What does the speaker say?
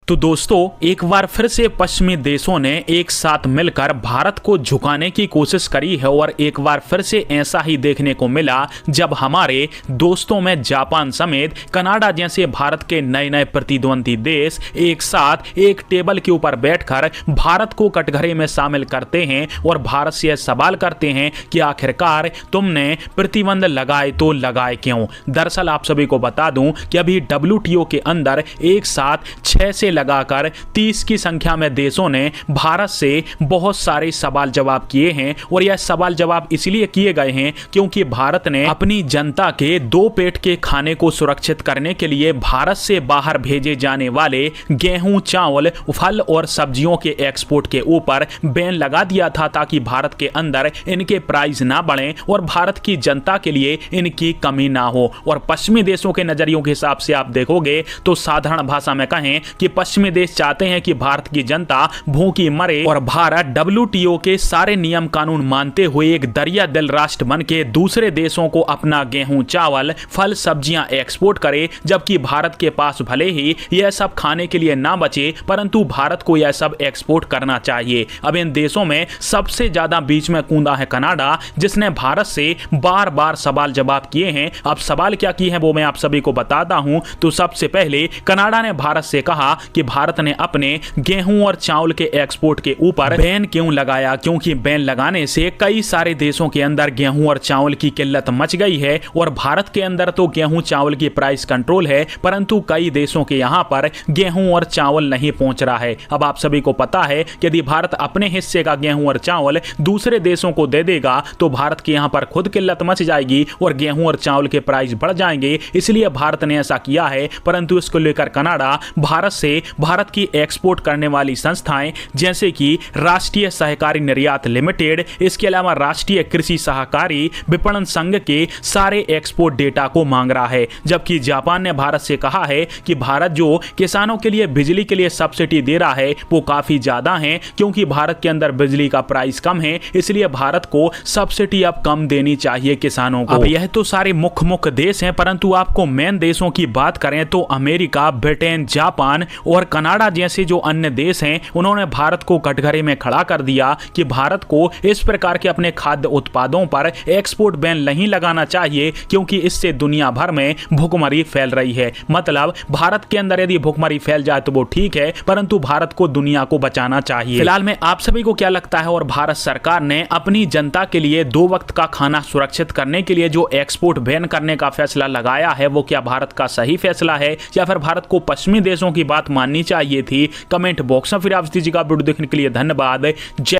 तो दोस्तों एक बार फिर से पश्चिमी देशों ने एक साथ मिलकर भारत को झुकाने की कोशिश करी है और एक बार फिर से ऐसा ही देखने को मिला जब हमारे दोस्तों में जापान समेत कनाडा जैसे भारत के नए नए प्रतिद्वंदी देश एक साथ एक टेबल के ऊपर बैठकर भारत को कटघरे में शामिल करते हैं और भारत से यह सवाल करते हैं कि आखिरकार तुमने प्रतिबंध लगाए तो लगाए क्यों। दरअसल आप सभी को बता दूं कि अभी WTO के अंदर एक साथ 6 से लगाकर 30 की संख्या में देशों ने भारत से बहुत सारे सवाल जवाब किए हैं और यह सवाल जवाब इसलिए किए गए हैं क्योंकि भारत ने अपनी जनता के दो पेट के खाने को सुरक्षित करने के लिए भारत से बाहर भेजे जाने वाले गेहूं, चावल, फल और सब्जियों के एक्सपोर्ट के ऊपर बैन लगा दिया था ताकि भारत के अंदर इनके प्राइस ना बढ़े और भारत की जनता के लिए इनकी कमी ना हो। और पश्चिमी देशों के नजरियों के हिसाब से आप देखोगे तो साधारण भाषा में कहें कि पश्चिमी देश चाहते हैं कि भारत की जनता भूखी मरे और भारत WTO के सारे नियम कानून मानते हुए एक दरिया दिल राष्ट्र बन के दूसरे देशों को अपना गेहूं, चावल, फल, सब्जियां एक्सपोर्ट करे, जबकि भारत के पास भले ही यह सब खाने के लिए ना बचे परंतु भारत को यह सब एक्सपोर्ट करना चाहिए। अब इन देशों में सबसे ज्यादा बीच में कूदा है कनाडा, जिसने भारत से बार बार सवाल जवाब किए हैं। अब सवाल क्या किए हैं वो मैं आप सभी को बताता हूं। तो सबसे पहले कनाडा ने भारत से कहा कि भारत ने अपने गेहूं और चावल के एक्सपोर्ट के ऊपर बैन क्यों लगाया, क्योंकि बैन लगाने से कई सारे देशों के अंदर गेहूं और चावल की किल्लत मच गई है और भारत के अंदर तो गेहूं चावल की प्राइस कंट्रोल है परंतु कई देशों के यहां पर गेहूं और चावल नहीं पहुंच रहा है। अब आप सभी को पता है कि यदि भारत अपने हिस्से का गेहूं और चावल दूसरे देशों को दे देगा तो भारत के यहां पर खुद किल्लत मच जाएगी और गेहूं और चावल के प्राइस बढ़ जाएंगे। इसलिए भारत ने ऐसा किया है परंतु इसको लेकर कनाडा भारत की एक्सपोर्ट करने वाली संस्थाएं जैसे कि राष्ट्रीय सहकारी निर्यात लिमिटेड, इसके अलावा राष्ट्रीय कृषि सहकारी विपणन संघ के सारे एक्सपोर्ट डेटा को मांग रहा है। जबकि जापान ने भारत से कहा है कि भारत जो किसानों के लिए बिजली के लिए सब्सिडी दे रहा है वो काफी ज्यादा है, क्योंकि भारत के अंदर बिजली का प्राइस कम है इसलिए भारत को सब्सिडी अब कम देनी चाहिए किसानों को। अब यह तो सारे मुख्य देश हैं परंतु आपको मेन देशों की बात करें तो अमेरिका, ब्रिटेन, जापान और कनाडा जैसे जो अन्य देश हैं उन्होंने भारत को कटघरे में खड़ा कर दिया कि भारत को इस प्रकार के अपने खाद्य उत्पादों पर एक्सपोर्ट बैन नहीं लगाना चाहिए क्योंकि इससे दुनिया भर में भुखमरी फैल रही है। मतलब भारत के अंदर यदि भुखमरी फैल जाए तो वो ठीक है परंतु भारत को दुनिया को बचाना चाहिए। फिलहाल में आप सभी को क्या लगता है और भारत सरकार ने अपनी जनता के लिए 2 वक्त का खाना सुरक्षित करने के लिए जो एक्सपोर्ट बैन करने का फैसला लगाया है वो क्या भारत का सही फैसला है या फिर भारत को पश्चिमी देशों की बात माननी चाहिए थी? कमेंट बॉक्स में फिर आप दीजिएगा। वीडियो देखने के लिए धन्यवाद। जय